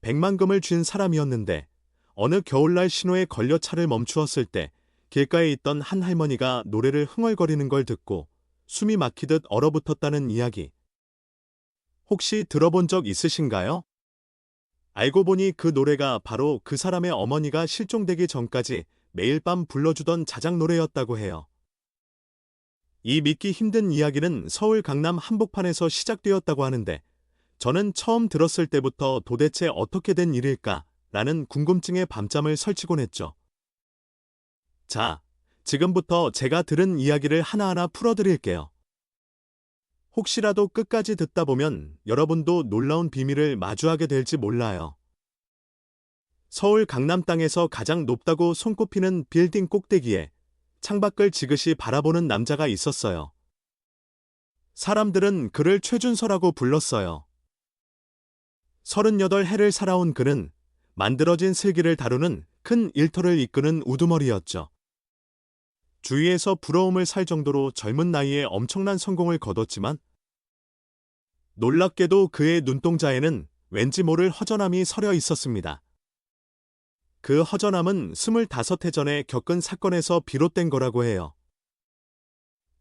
백만금을 쥔 사람이었는데 어느 겨울날 신호에 걸려 차를 멈추었을 때 길가에 있던 한 할머니가 노래를 흥얼거리는 걸 듣고 숨이 막히듯 얼어붙었다는 이야기. 혹시 들어본 적 있으신가요? 알고 보니 그 노래가 바로 그 사람의 어머니가 실종되기 전까지 매일 밤 불러주던 자작 노래였다고 해요. 이 믿기 힘든 이야기는 서울 강남 한복판에서 시작되었다고 하는데 저는 처음 들었을 때부터 도대체 어떻게 된 일일까? 라는 궁금증에 밤잠을 설치곤 했죠. 자, 지금부터 제가 들은 이야기를 하나하나 풀어드릴게요. 혹시라도 끝까지 듣다 보면 여러분도 놀라운 비밀을 마주하게 될지 몰라요. 서울 강남 땅에서 가장 높다고 손꼽히는 빌딩 꼭대기에 창밖을 지그시 바라보는 남자가 있었어요. 사람들은 그를 최준서라고 불렀어요. 38해를 살아온 그는 만들어진 슬기를 다루는 큰 일터를 이끄는 우두머리였죠. 주위에서 부러움을 살 정도로 젊은 나이에 엄청난 성공을 거뒀지만 놀랍게도 그의 눈동자에는 왠지 모를 허전함이 서려 있었습니다. 그 허전함은 25해 전에 겪은 사건에서 비롯된 거라고 해요.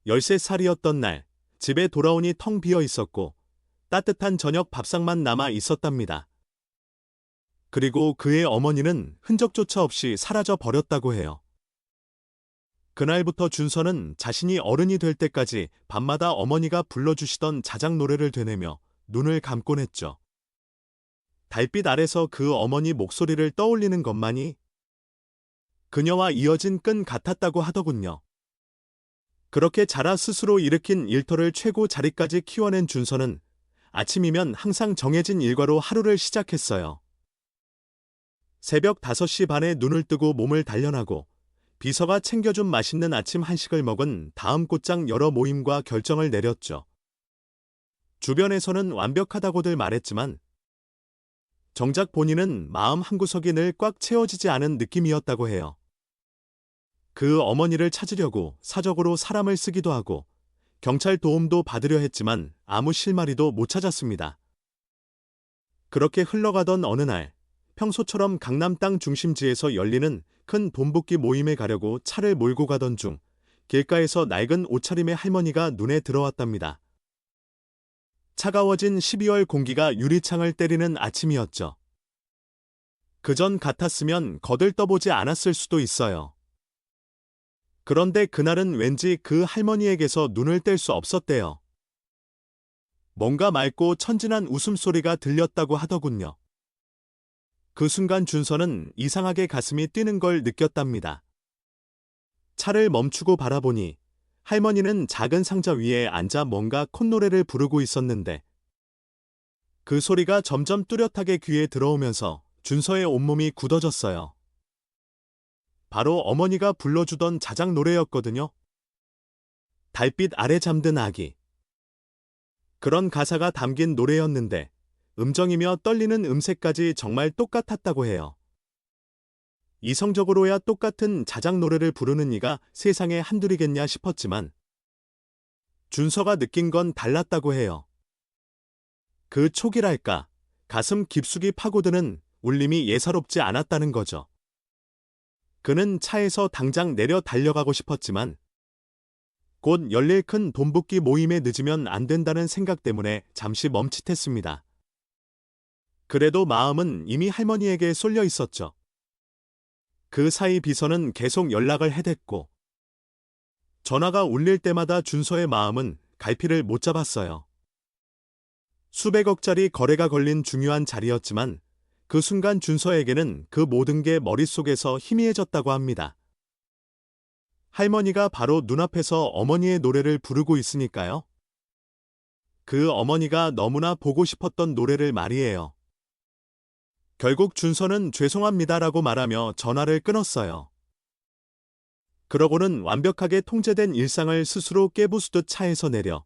13살이었던 날, 집에 돌아오니 텅 비어 있었고 따뜻한 저녁 밥상만 남아 있었답니다. 그리고 그의 어머니는 흔적조차 없이 사라져 버렸다고 해요. 그날부터 준서는 자신이 어른이 될 때까지 밤마다 어머니가 불러주시던 자작 노래를 되뇌며 눈을 감곤 했죠. 달빛 아래서 그 어머니 목소리를 떠올리는 것만이 그녀와 이어진 끈 같았다고 하더군요. 그렇게 자라 스스로 일으킨 일터를 최고 자리까지 키워낸 준서는 아침이면 항상 정해진 일과로 하루를 시작했어요. 새벽 5시 반에 눈을 뜨고 몸을 단련하고 비서가 챙겨준 맛있는 아침 한식을 먹은 다음 곧장 여러 모임과 결정을 내렸죠. 주변에서는 완벽하다고들 말했지만 정작 본인은 마음 한구석이 늘 꽉 채워지지 않은 느낌이었다고 해요. 그 어머니를 찾으려고 사적으로 사람을 쓰기도 하고 경찰 도움도 받으려 했지만 아무 실마리도 못 찾았습니다. 그렇게 흘러가던 어느 날 평소처럼 강남 땅 중심지에서 열리는 큰 돈붓기 모임에 가려고 차를 몰고 가던 중 길가에서 낡은 옷차림의 할머니가 눈에 들어왔답니다. 차가워진 12월 공기가 유리창을 때리는 아침이었죠. 그전 같았으면 거들떠보지 않았을 수도 있어요. 그런데 그날은 왠지 그 할머니에게서 눈을 뗄 수 없었대요. 뭔가 맑고 천진한 웃음소리가 들렸다고 하더군요. 그 순간 준서는 이상하게 가슴이 뛰는 걸 느꼈답니다. 차를 멈추고 바라보니 할머니는 작은 상자 위에 앉아 뭔가 콧노래를 부르고 있었는데 그 소리가 점점 뚜렷하게 귀에 들어오면서 준서의 온몸이 굳어졌어요. 바로 어머니가 불러주던 자작 노래였거든요. 달빛 아래 잠든 아기. 그런 가사가 담긴 노래였는데 음정이며 떨리는 음색까지 정말 똑같았다고 해요. 이성적으로야 똑같은 자작 노래를 부르는 이가 세상에 한둘이겠냐 싶었지만 준서가 느낀 건 달랐다고 해요. 그 촉이랄까, 가슴 깊숙이 파고드는 울림이 예사롭지 않았다는 거죠. 그는 차에서 당장 내려 달려가고 싶었지만 곧 열릴 큰 돈붓기 모임에 늦으면 안 된다는 생각 때문에 잠시 멈칫했습니다. 그래도 마음은 이미 할머니에게 쏠려 있었죠. 그 사이 비서는 계속 연락을 해댔고 전화가 울릴 때마다 준서의 마음은 갈피를 못 잡았어요. 수백억짜리 거래가 걸린 중요한 자리였지만 그 순간 준서에게는 그 모든 게 머릿속에서 희미해졌다고 합니다. 할머니가 바로 눈앞에서 어머니의 노래를 부르고 있으니까요. 그 어머니가 너무나 보고 싶었던 노래를 말이에요. 결국 준서는 죄송합니다라고 말하며 전화를 끊었어요. 그러고는 완벽하게 통제된 일상을 스스로 깨부수듯 차에서 내려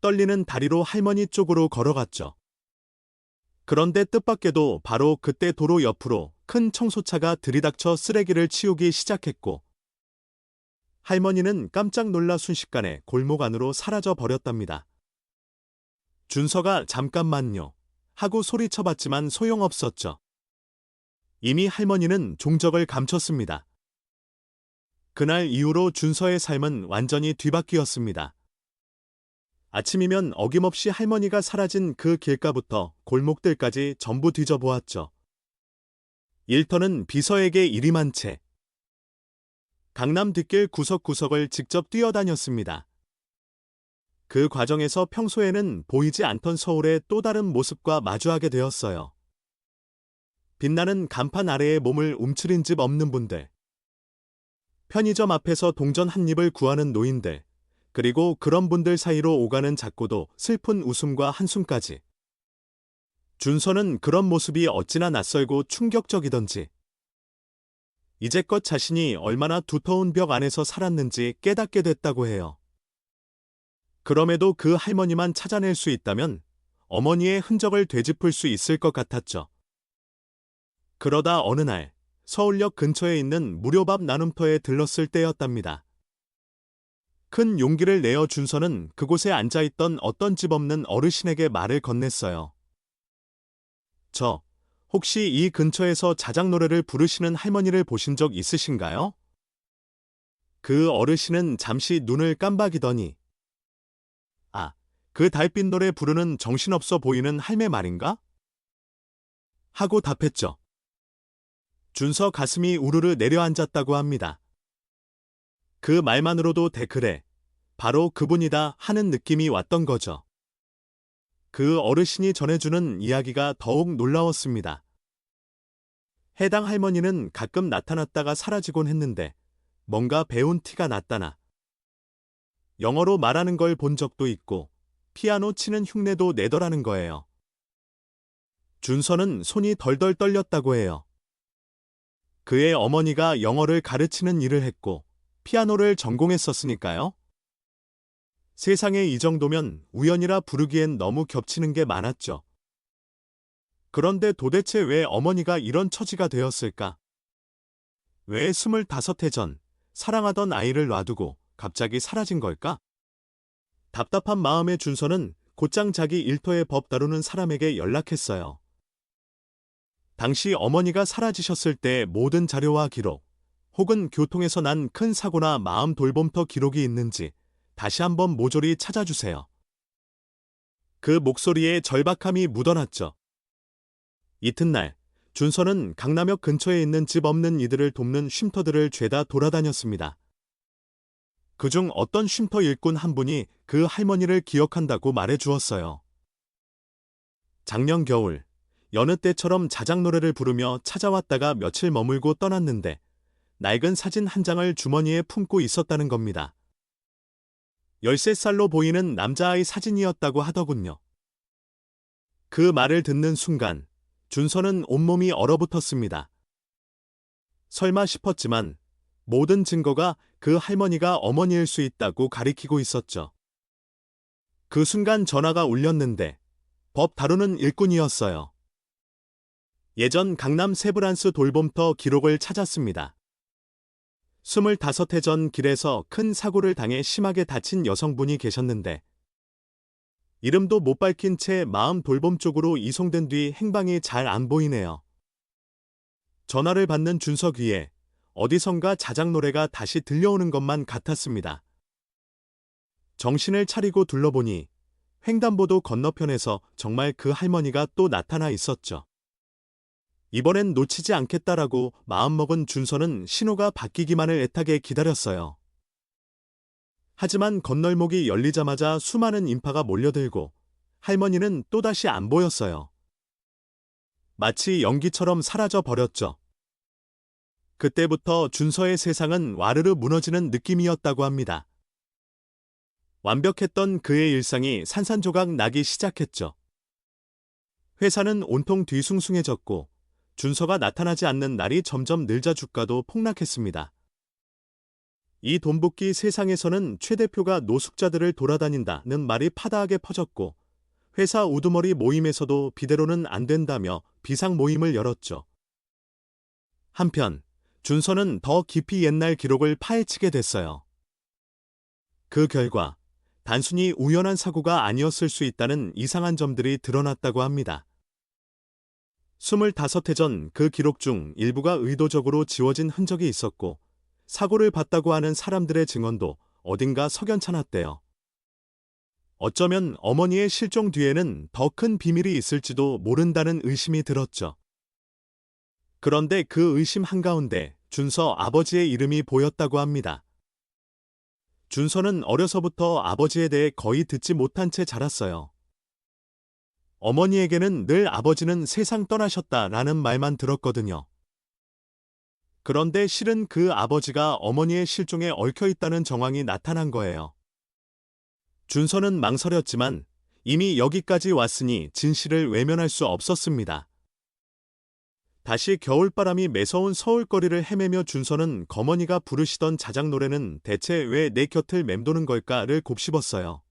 떨리는 다리로 할머니 쪽으로 걸어갔죠. 그런데 뜻밖에도 바로 그때 도로 옆으로 큰 청소차가 들이닥쳐 쓰레기를 치우기 시작했고 할머니는 깜짝 놀라 순식간에 골목 안으로 사라져 버렸답니다. 준서가 잠깐만요 하고 소리쳐봤지만 소용없었죠. 이미 할머니는 종적을 감췄습니다. 그날 이후로 준서의 삶은 완전히 뒤바뀌었습니다. 아침이면 어김없이 할머니가 사라진 그 길가부터 골목들까지 전부 뒤져보았죠. 일터는 비서에게 일이 많은 채 강남 뒷길 구석구석을 직접 뛰어다녔습니다. 그 과정에서 평소에는 보이지 않던 서울의 또 다른 모습과 마주하게 되었어요. 빛나는 간판 아래에 몸을 움츠린 집 없는 분들, 편의점 앞에서 동전 한 입을 구하는 노인들, 그리고 그런 분들 사이로 오가는 작고도 슬픈 웃음과 한숨까지. 준서는 그런 모습이 어찌나 낯설고 충격적이던지 이제껏 자신이 얼마나 두터운 벽 안에서 살았는지 깨닫게 됐다고 해요. 그럼에도 그 할머니만 찾아낼 수 있다면 어머니의 흔적을 되짚을 수 있을 것 같았죠. 그러다 어느 날 서울역 근처에 있는 무료밥 나눔터에 들렀을 때였답니다. 큰 용기를 내어 준서는 그곳에 앉아있던 어떤 집 없는 어르신에게 말을 건넸어요. 저, 혹시 이 근처에서 자작 노래를 부르시는 할머니를 보신 적 있으신가요? 그 어르신은 잠시 눈을 깜박이더니 아, 그 달빛 노래 부르는 정신없어 보이는 할매 말인가? 하고 답했죠. 준서 가슴이 우르르 내려앉았다고 합니다. 그 말만으로도 그래, 바로 그분이다 하는 느낌이 왔던 거죠. 그 어르신이 전해주는 이야기가 더욱 놀라웠습니다. 해당 할머니는 가끔 나타났다가 사라지곤 했는데 뭔가 배운 티가 났다나 영어로 말하는 걸 본 적도 있고 피아노 치는 흉내도 내더라는 거예요. 준서는 손이 덜덜 떨렸다고 해요. 그의 어머니가 영어를 가르치는 일을 했고 피아노를 전공했었으니까요. 세상에 이 정도면 우연이라 부르기엔 너무 겹치는 게 많았죠. 그런데 도대체 왜 어머니가 이런 처지가 되었을까? 왜 25해 전 사랑하던 아이를 놔두고 갑자기 사라진 걸까? 답답한 마음의 준서는 곧장 자기 일터의 법 다루는 사람에게 연락했어요. 당시 어머니가 사라지셨을 때 모든 자료와 기록, 혹은 교통에서 난 큰 사고나 마음 돌봄터 기록이 있는지 다시 한번 모조리 찾아주세요. 그 목소리에 절박함이 묻어났죠. 이튿날 준서는 강남역 근처에 있는 집 없는 이들을 돕는 쉼터들을 죄다 돌아다녔습니다. 그중 어떤 쉼터 일꾼 한 분이 그 할머니를 기억한다고 말해 주었어요. 작년 겨울 여느 때처럼 자작 노래를 부르며 찾아왔다가 며칠 머물고 떠났는데 낡은 사진 한 장을 주머니에 품고 있었다는 겁니다. 13살로 보이는 남자아이 사진이었다고 하더군요. 그 말을 듣는 순간 준서는 온몸이 얼어붙었습니다. 설마 싶었지만 모든 증거가 그 할머니가 어머니일 수 있다고 가리키고 있었죠. 그 순간 전화가 울렸는데 법 다루는 일꾼이었어요. 예전 강남 세브란스 돌봄터 기록을 찾았습니다. 25해 전 길에서 큰 사고를 당해 심하게 다친 여성분이 계셨는데 이름도 못 밝힌 채 마음 돌봄 쪽으로 이송된 뒤 행방이 잘 안 보이네요. 전화를 받는 준서 귀에 어디선가 자작 노래가 다시 들려오는 것만 같았습니다. 정신을 차리고 둘러보니 횡단보도 건너편에서 정말 그 할머니가 또 나타나 있었죠. 이번엔 놓치지 않겠다라고 마음먹은 준서는 신호가 바뀌기만을 애타게 기다렸어요. 하지만 건널목이 열리자마자 수많은 인파가 몰려들고 할머니는 또다시 안 보였어요. 마치 연기처럼 사라져 버렸죠. 그때부터 준서의 세상은 와르르 무너지는 느낌이었다고 합니다. 완벽했던 그의 일상이 산산조각 나기 시작했죠. 회사는 온통 뒤숭숭해졌고 준서가 나타나지 않는 날이 점점 늘자 주가도 폭락했습니다. 이 돈붓기 세상에서는 최 대표가 노숙자들을 돌아다닌다는 말이 파다하게 퍼졌고 회사 우두머리 모임에서도 비대로는 안 된다며 비상 모임을 열었죠. 한편 준서는 더 깊이 옛날 기록을 파헤치게 됐어요. 그 결과 단순히 우연한 사고가 아니었을 수 있다는 이상한 점들이 드러났다고 합니다. 25해 전 그 기록 중 일부가 의도적으로 지워진 흔적이 있었고 사고를 봤다고 하는 사람들의 증언도 어딘가 석연찮았대요. 어쩌면 어머니의 실종 뒤에는 더 큰 비밀이 있을지도 모른다는 의심이 들었죠. 그런데 그 의심 한가운데 준서 아버지의 이름이 보였다고 합니다. 준서는 어려서부터 아버지에 대해 거의 듣지 못한 채 자랐어요. 어머니에게는 늘 아버지는 세상 떠나셨다라는 말만 들었거든요. 그런데 실은 그 아버지가 어머니의 실종에 얽혀 있다는 정황이 나타난 거예요. 준서는 망설였지만 이미 여기까지 왔으니 진실을 외면할 수 없었습니다. 다시 겨울바람이 매서운 서울거리를 헤매며 준서는 거머니가 부르시던 자작 노래는 대체 왜 내 곁을 맴도는 걸까를 곱씹었어요.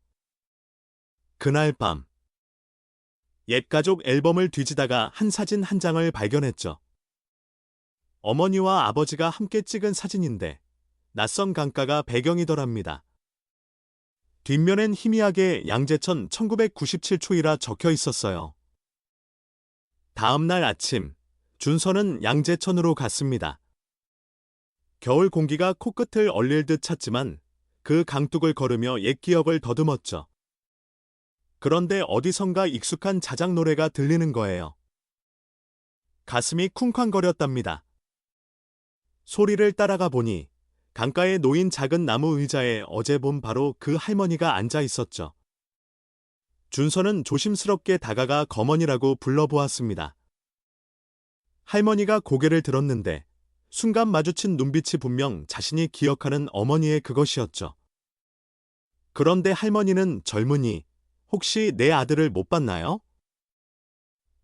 그날 밤 옛 가족 앨범을 뒤지다가 한 사진 한 장을 발견했죠. 어머니와 아버지가 함께 찍은 사진인데 낯선 강가가 배경이더랍니다. 뒷면엔 희미하게 양재천 1997 초이라 적혀 있었어요. 다음 날 아침 준서는 양재천으로 갔습니다. 겨울 공기가 코끝을 얼릴 듯 찼지만 그 강둑을 걸으며 옛 기억을 더듬었죠. 그런데 어디선가 익숙한 자작 노래가 들리는 거예요. 가슴이 쿵쾅거렸답니다. 소리를 따라가 보니 강가에 놓인 작은 나무 의자에 어제 본 바로 그 할머니가 앉아 있었죠. 준서는 조심스럽게 다가가 거머니라고 불러보았습니다. 할머니가 고개를 들었는데 순간 마주친 눈빛이 분명 자신이 기억하는 어머니의 그것이었죠. 그런데 할머니는 젊은이, 혹시 내 아들을 못 봤나요?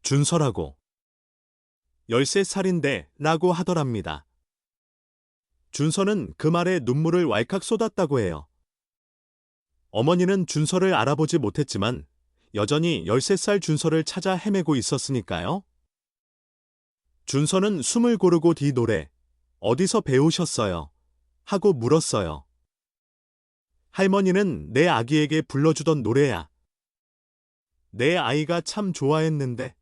준서라고. 13살인데 라고 하더랍니다. 준서는 그 말에 눈물을 왈칵 쏟았다고 해요. 어머니는 준서를 알아보지 못했지만 여전히 13살 준서를 찾아 헤매고 있었으니까요. 준서는 숨을 고르고 뒤 노래, 어디서 배우셨어요? 하고 물었어요. 할머니는 내 아기에게 불러주던 노래야. 내 아이가 참 좋아했는데.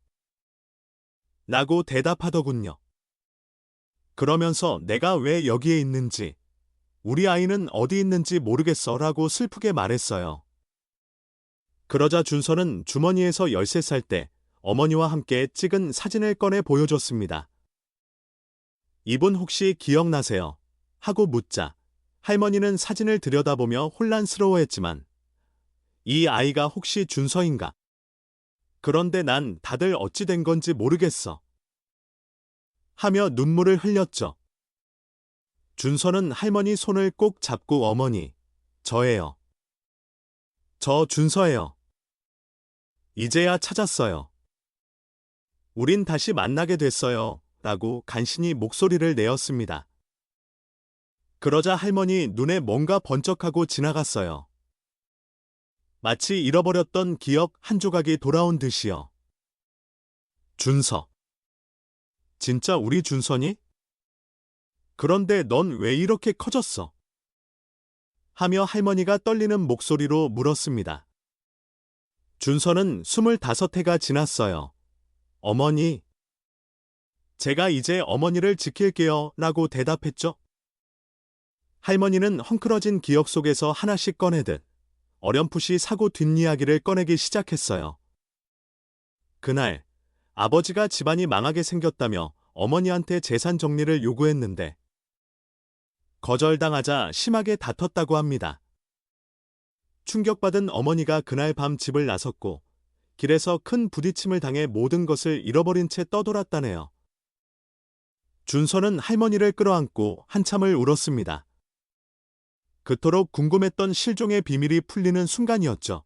라고 대답하더군요. 그러면서 내가 왜 여기에 있는지, 우리 아이는 어디 있는지 모르겠어 라고 슬프게 말했어요. 그러자 준서는 주머니에서 13살 때 어머니와 함께 찍은 사진을 꺼내 보여줬습니다. 이분 혹시 기억나세요? 하고 묻자 할머니는 사진을 들여다보며 혼란스러워했지만 이 아이가 혹시 준서인가? 그런데 난 다들 어찌 된 건지 모르겠어. 하며 눈물을 흘렸죠. 준서는 할머니 손을 꼭 잡고 어머니, 저예요. 저 준서예요. 이제야 찾았어요. 우린 다시 만나게 됐어요. 라고 간신히 목소리를 내었습니다. 그러자 할머니 눈에 뭔가 번쩍하고 지나갔어요. 마치 잃어버렸던 기억 한 조각이 돌아온 듯이요. 준서. 진짜 우리 준서니? 그런데 넌 왜 이렇게 커졌어? 하며 할머니가 떨리는 목소리로 물었습니다. 준서는 25해가 지났어요. 어머니. 제가 이제 어머니를 지킬게요. 라고 대답했죠. 할머니는 헝클어진 기억 속에서 하나씩 꺼내듯 어렴풋이 사고 뒷이야기를 꺼내기 시작했어요. 그날 아버지가 집안이 망하게 생겼다며 어머니한테 재산 정리를 요구했는데 거절당하자 심하게 다퉜다고 합니다. 충격받은 어머니가 그날 밤 집을 나섰고 길에서 큰 부딪힘을 당해 모든 것을 잃어버린 채 떠돌았다네요. 준서는 할머니를 끌어안고 한참을 울었습니다. 그토록 궁금했던 실종의 비밀이 풀리는 순간이었죠.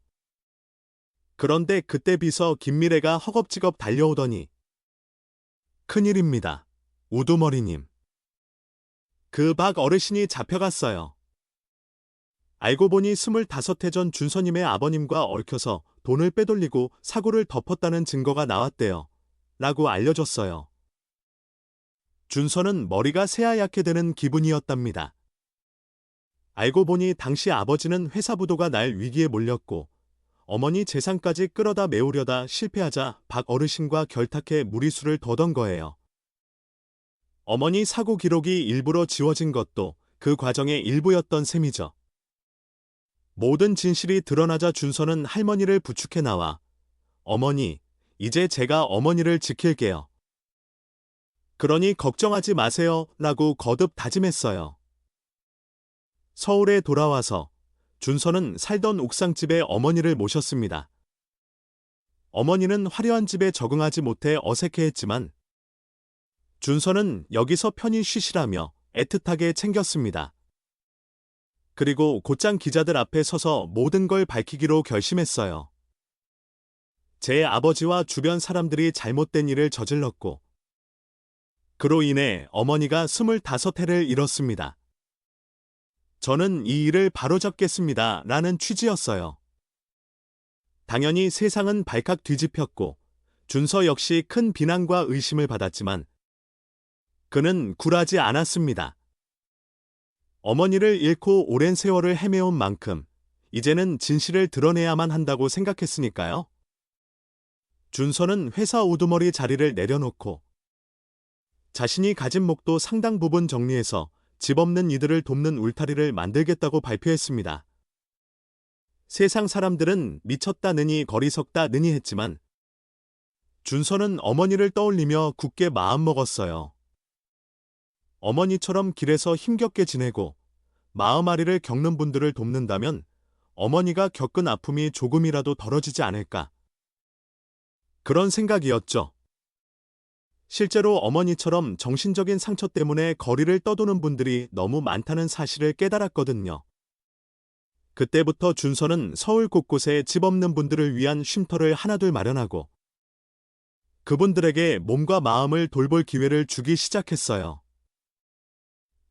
그런데 그때 비서 김미래가 허겁지겁 달려오더니 큰일입니다. 우두머리님. 그 박 어르신이 잡혀갔어요. 알고 보니 25해 전 준서님의 아버님과 얽혀서 돈을 빼돌리고 사고를 덮었다는 증거가 나왔대요. 라고 알려줬어요. 준서는 머리가 새하얗게 되는 기분이었답니다. 알고 보니 당시 아버지는 회사 부도가 날 위기에 몰렸고 어머니 재산까지 끌어다 메우려다 실패하자 박 어르신과 결탁해 무리수를 둬던 거예요. 어머니 사고 기록이 일부러 지워진 것도 그 과정의 일부였던 셈이죠. 모든 진실이 드러나자 준서는 할머니를 부축해 나와 어머니, 이제 제가 어머니를 지킬게요. 그러니 걱정하지 마세요 라고 거듭 다짐했어요. 서울에 돌아와서 준서는 살던 옥상집에 어머니를 모셨습니다. 어머니는 화려한 집에 적응하지 못해 어색해했지만 준서는 여기서 편히 쉬시라며 애틋하게 챙겼습니다. 그리고 곧장 기자들 앞에 서서 모든 걸 밝히기로 결심했어요. 제 아버지와 주변 사람들이 잘못된 일을 저질렀고 그로 인해 어머니가 25해를 잃었습니다. 저는 이 일을 바로잡겠습니다 라는 취지였어요. 당연히 세상은 발칵 뒤집혔고 준서 역시 큰 비난과 의심을 받았지만 그는 굴하지 않았습니다. 어머니를 잃고 오랜 세월을 헤매온 만큼 이제는 진실을 드러내야만 한다고 생각했으니까요. 준서는 회사 우두머리 자리를 내려놓고 자신이 가진 목도 상당 부분 정리해서 집 없는 이들을 돕는 울타리를 만들겠다고 발표했습니다. 세상 사람들은 미쳤다느니 거리석다느니 했지만 준서는 어머니를 떠올리며 굳게 마음먹었어요. 어머니처럼 길에서 힘겹게 지내고 마음앓이를 겪는 분들을 돕는다면 어머니가 겪은 아픔이 조금이라도 덜어지지 않을까. 그런 생각이었죠. 실제로 어머니처럼 정신적인 상처 때문에 거리를 떠도는 분들이 너무 많다는 사실을 깨달았거든요. 그때부터 준서는 서울 곳곳에 집 없는 분들을 위한 쉼터를 하나둘 마련하고 그분들에게 몸과 마음을 돌볼 기회를 주기 시작했어요.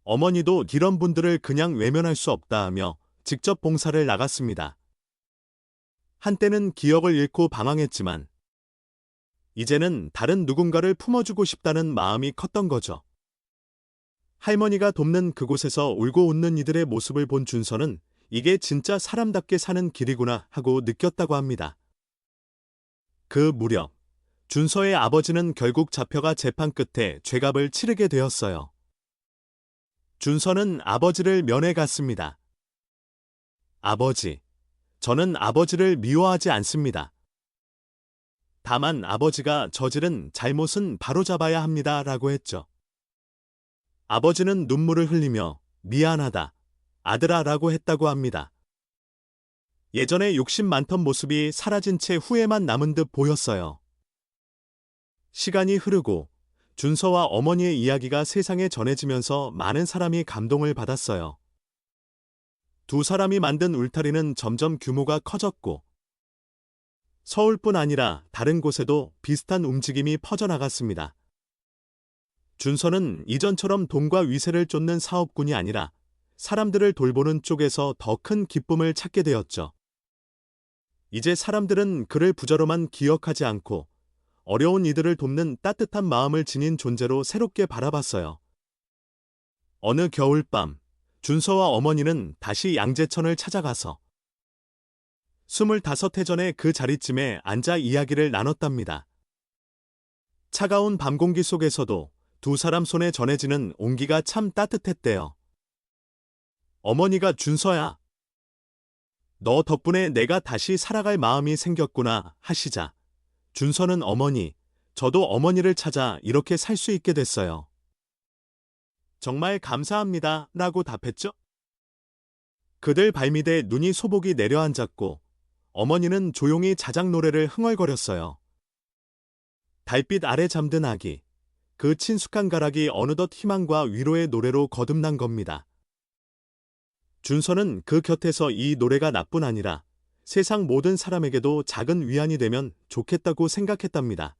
어머니도 이런 분들을 그냥 외면할 수 없다 하며 직접 봉사를 나갔습니다. 한때는 기억을 잃고 방황했지만 이제는 다른 누군가를 품어주고 싶다는 마음이 컸던 거죠. 할머니가 돕는 그곳에서 울고 웃는 이들의 모습을 본 준서는 이게 진짜 사람답게 사는 길이구나 하고 느꼈다고 합니다. 그 무렵 준서의 아버지는 결국 잡혀가 재판 끝에 죄값을 치르게 되었어요. 준서는 아버지를 면회 갔습니다. 아버지, 저는 아버지를 미워하지 않습니다. 다만 아버지가 저지른 잘못은 바로잡아야 합니다 라고 했죠. 아버지는 눈물을 흘리며 미안하다, 아들아 라고 했다고 합니다. 예전에 욕심 많던 모습이 사라진 채 후회만 남은 듯 보였어요. 시간이 흐르고 준서와 어머니의 이야기가 세상에 전해지면서 많은 사람이 감동을 받았어요. 두 사람이 만든 울타리는 점점 규모가 커졌고 서울뿐 아니라 다른 곳에도 비슷한 움직임이 퍼져나갔습니다. 준서는 이전처럼 돈과 위세를 쫓는 사업군이 아니라 사람들을 돌보는 쪽에서 더 큰 기쁨을 찾게 되었죠. 이제 사람들은 그를 부자로만 기억하지 않고 어려운 이들을 돕는 따뜻한 마음을 지닌 존재로 새롭게 바라봤어요. 어느 겨울밤, 준서와 어머니는 다시 양재천을 찾아가서 25해 전에 그 자리쯤에 앉아 이야기를 나눴답니다. 차가운 밤 공기 속에서도 두 사람 손에 전해지는 온기가 참 따뜻했대요. 어머니가 준서야, 너 덕분에 내가 다시 살아갈 마음이 생겼구나 하시자 준서는 어머니, 저도 어머니를 찾아 이렇게 살 수 있게 됐어요. 정말 감사합니다 라고 답했죠. 그들 발밑에 눈이 소복이 내려앉았고 어머니는 조용히 자작 노래를 흥얼거렸어요. 달빛 아래 잠든 아기, 그 친숙한 가락이 어느덧 희망과 위로의 노래로 거듭난 겁니다. 준서는 그 곁에서 이 노래가 나뿐 아니라 세상 모든 사람에게도 작은 위안이 되면 좋겠다고 생각했답니다.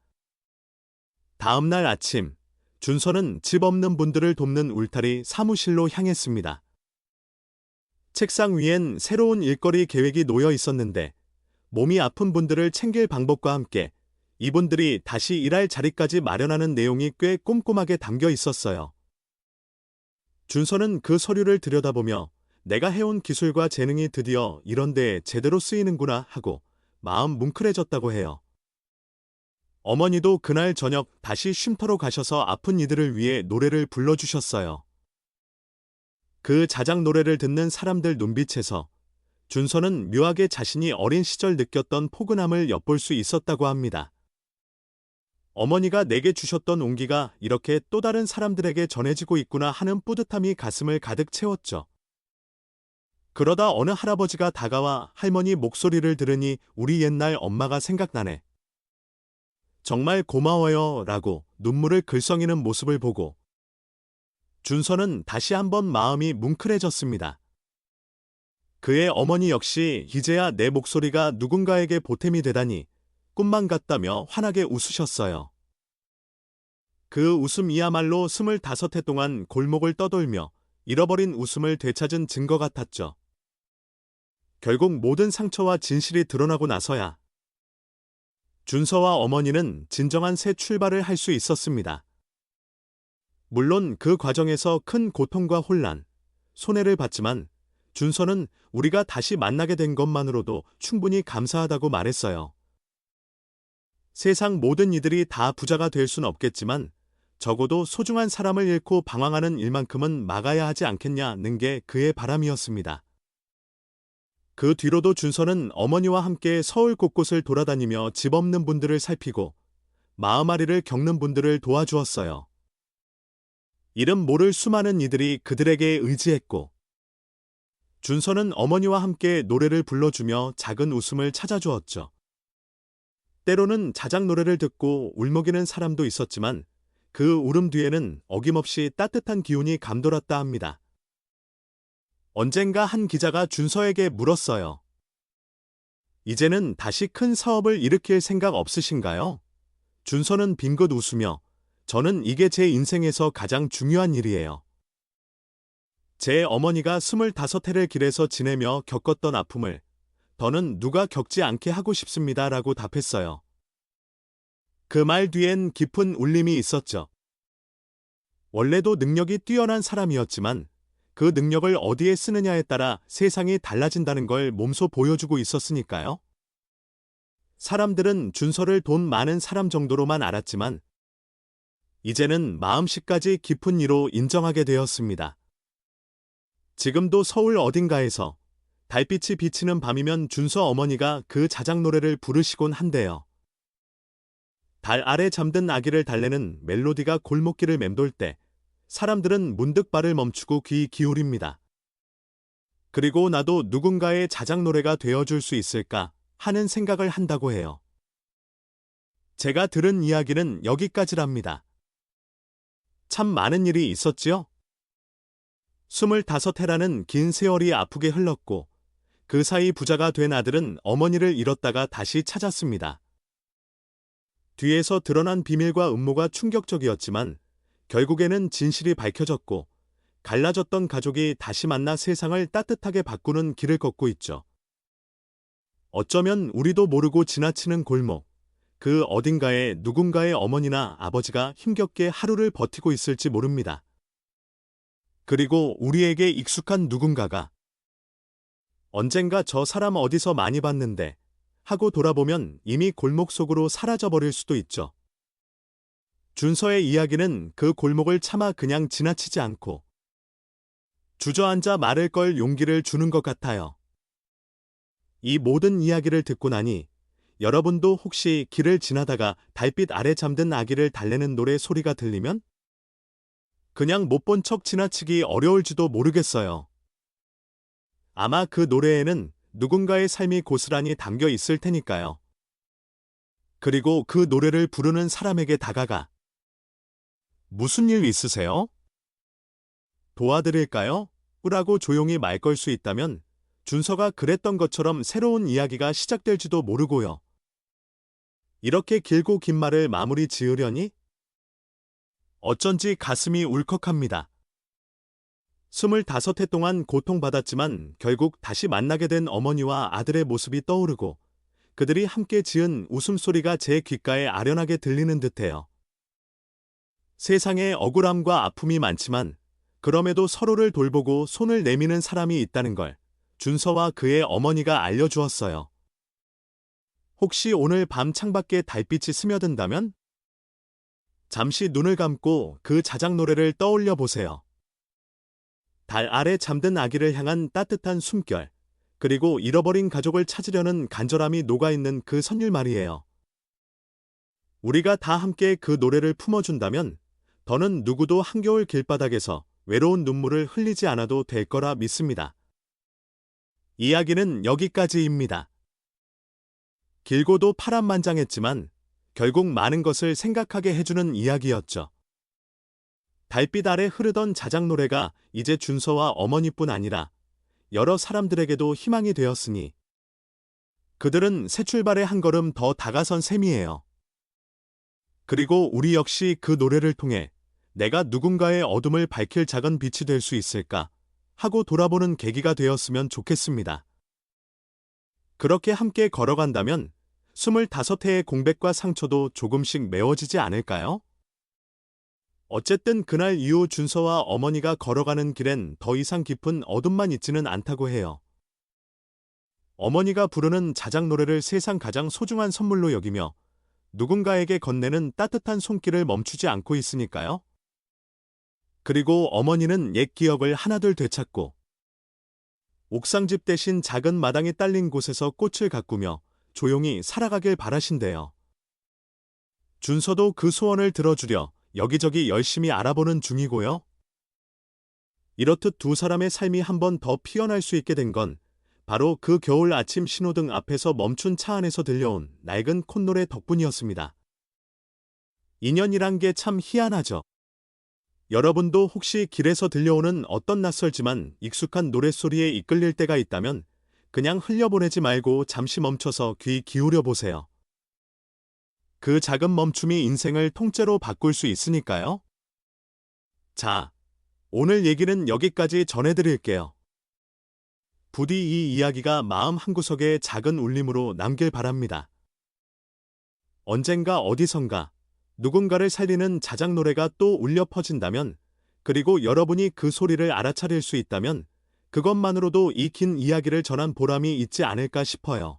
다음 날 아침, 준서는 집 없는 분들을 돕는 울타리 사무실로 향했습니다. 책상 위엔 새로운 일거리 계획이 놓여 있었는데 몸이 아픈 분들을 챙길 방법과 함께 이분들이 다시 일할 자리까지 마련하는 내용이 꽤 꼼꼼하게 담겨 있었어요. 준서는 그 서류를 들여다보며 내가 해온 기술과 재능이 드디어 이런 데에 제대로 쓰이는구나 하고 마음 뭉클해졌다고 해요. 어머니도 그날 저녁 다시 쉼터로 가셔서 아픈 이들을 위해 노래를 불러주셨어요. 그 자작 노래를 듣는 사람들 눈빛에서 준서는 묘하게 자신이 어린 시절 느꼈던 포근함을 엿볼 수 있었다고 합니다. 어머니가 내게 주셨던 온기가 이렇게 또 다른 사람들에게 전해지고 있구나 하는 뿌듯함이 가슴을 가득 채웠죠. 그러다 어느 할아버지가 다가와 할머니 목소리를 들으니 우리 옛날 엄마가 생각나네. 정말 고마워요 라고 눈물을 글썽이는 모습을 보고 준서는 다시 한번 마음이 뭉클해졌습니다. 그의 어머니 역시 이제야 내 목소리가 누군가에게 보탬이 되다니 꿈만 같다며 환하게 웃으셨어요. 그 웃음이야말로 25해 동안 골목을 떠돌며 잃어버린 웃음을 되찾은 증거 같았죠. 결국 모든 상처와 진실이 드러나고 나서야 준서와 어머니는 진정한 새 출발을 할 수 있었습니다. 물론 그 과정에서 큰 고통과 혼란, 손해를 봤지만 준서는 우리가 다시 만나게 된 것만으로도 충분히 감사하다고 말했어요. 세상 모든 이들이 다 부자가 될 순 없겠지만 적어도 소중한 사람을 잃고 방황하는 일만큼은 막아야 하지 않겠냐는 게 그의 바람이었습니다. 그 뒤로도 준서는 어머니와 함께 서울 곳곳을 돌아다니며 집 없는 분들을 살피고 마음앓이를 겪는 분들을 도와주었어요. 이름 모를 수많은 이들이 그들에게 의지했고 준서는 어머니와 함께 노래를 불러주며 작은 웃음을 찾아주었죠. 때로는 자작 노래를 듣고 울먹이는 사람도 있었지만 그 울음 뒤에는 어김없이 따뜻한 기운이 감돌았다 합니다. 언젠가 한 기자가 준서에게 물었어요. 이제는 다시 큰 사업을 일으킬 생각 없으신가요? 준서는 빙긋 웃으며 저는 이게 제 인생에서 가장 중요한 일이에요. 제 어머니가 25해를 길에서 지내며 겪었던 아픔을 더는 누가 겪지 않게 하고 싶습니다 라고 답했어요. 그 말 뒤엔 깊은 울림이 있었죠. 원래도 능력이 뛰어난 사람이었지만 그 능력을 어디에 쓰느냐에 따라 세상이 달라진다는 걸 몸소 보여주고 있었으니까요. 사람들은 준서를 돈 많은 사람 정도로만 알았지만 이제는 마음씨까지 깊은 이로 인정하게 되었습니다. 지금도 서울 어딘가에서 달빛이 비치는 밤이면 준서 어머니가 그 자작 노래를 부르시곤 한대요. 달 아래 잠든 아기를 달래는 멜로디가 골목길을 맴돌 때 사람들은 문득 발을 멈추고 귀 기울입니다. 그리고 나도 누군가의 자작 노래가 되어줄 수 있을까 하는 생각을 한다고 해요. 제가 들은 이야기는 여기까지랍니다. 참 많은 일이 있었지요? 25해라는 긴 세월이 아프게 흘렀고 그 사이 부자가 된 아들은 어머니를 잃었다가 다시 찾았습니다. 뒤에서 드러난 비밀과 음모가 충격적이었지만 결국에는 진실이 밝혀졌고 갈라졌던 가족이 다시 만나 세상을 따뜻하게 바꾸는 길을 걷고 있죠. 어쩌면 우리도 모르고 지나치는 골목, 그 어딘가에 누군가의 어머니나 아버지가 힘겹게 하루를 버티고 있을지 모릅니다. 그리고 우리에게 익숙한 누군가가 언젠가 저 사람 어디서 많이 봤는데 하고 돌아보면 이미 골목 속으로 사라져버릴 수도 있죠. 준서의 이야기는 그 골목을 차마 그냥 지나치지 않고 주저앉아 말을 걸 용기를 주는 것 같아요. 이 모든 이야기를 듣고 나니 여러분도 혹시 길을 지나다가 달빛 아래 잠든 아기를 달래는 노래 소리가 들리면 그냥 못 본 척 지나치기 어려울지도 모르겠어요. 아마 그 노래에는 누군가의 삶이 고스란히 담겨 있을 테니까요. 그리고 그 노래를 부르는 사람에게 다가가 무슨 일 있으세요? 도와드릴까요? 라고 조용히 말 걸 수 있다면 준서가 그랬던 것처럼 새로운 이야기가 시작될지도 모르고요. 이렇게 길고 긴 말을 마무리 지으려니 어쩐지 가슴이 울컥합니다. 25해 동안 고통받았지만 결국 다시 만나게 된 어머니와 아들의 모습이 떠오르고 그들이 함께 지은 웃음소리가 제 귓가에 아련하게 들리는 듯해요. 세상에 억울함과 아픔이 많지만 그럼에도 서로를 돌보고 손을 내미는 사람이 있다는 걸 준서와 그의 어머니가 알려주었어요. 혹시 오늘 밤 창밖에 달빛이 스며든다면? 잠시 눈을 감고 그 자작 노래를 떠올려 보세요. 달 아래 잠든 아기를 향한 따뜻한 숨결, 그리고 잃어버린 가족을 찾으려는 간절함이 녹아있는 그 선율 말이에요. 우리가 다 함께 그 노래를 품어준다면 더는 누구도 한겨울 길바닥에서 외로운 눈물을 흘리지 않아도 될 거라 믿습니다. 이야기는 여기까지입니다. 길고도 파란만장했지만 결국 많은 것을 생각하게 해주는 이야기였죠. 달빛 아래 흐르던 자작 노래가 이제 준서와 어머니뿐 아니라 여러 사람들에게도 희망이 되었으니 그들은 새 출발에 한 걸음 더 다가선 셈이에요. 그리고 우리 역시 그 노래를 통해 내가 누군가의 어둠을 밝힐 작은 빛이 될 수 있을까 하고 돌아보는 계기가 되었으면 좋겠습니다. 그렇게 함께 걸어간다면 25회의 공백과 상처도 조금씩 메워지지 않을까요? 어쨌든 그날 이후 준서와 어머니가 걸어가는 길엔 더 이상 깊은 어둠만 있지는 않다고 해요. 어머니가 부르는 자작 노래를 세상 가장 소중한 선물로 여기며 누군가에게 건네는 따뜻한 손길을 멈추지 않고 있으니까요. 그리고 어머니는 옛 기억을 하나둘 되찾고 옥상집 대신 작은 마당이 딸린 곳에서 꽃을 가꾸며 조용히 살아가길 바라신대요. 준서도 그 소원을 들어주려 여기저기 열심히 알아보는 중이고요. 이렇듯 두 사람의 삶이 한 번 더 피어날 수 있게 된 건 바로 그 겨울 아침 신호등 앞에서 멈춘 차 안에서 들려온 낡은 콧노래 덕분이었습니다. 인연이란 게 참 희한하죠. 여러분도 혹시 길에서 들려오는 어떤 낯설지만 익숙한 노랫소리에 이끌릴 때가 있다면 그냥 흘려보내지 말고 잠시 멈춰서 귀 기울여 보세요. 그 작은 멈춤이 인생을 통째로 바꿀 수 있으니까요. 자, 오늘 얘기는 여기까지 전해드릴게요. 부디 이 이야기가 마음 한구석에 작은 울림으로 남길 바랍니다. 언젠가 어디선가 누군가를 살리는 자작 노래가 또 울려 퍼진다면, 그리고 여러분이 그 소리를 알아차릴 수 있다면 그것만으로도 이 긴 이야기를 전한 보람이 있지 않을까 싶어요.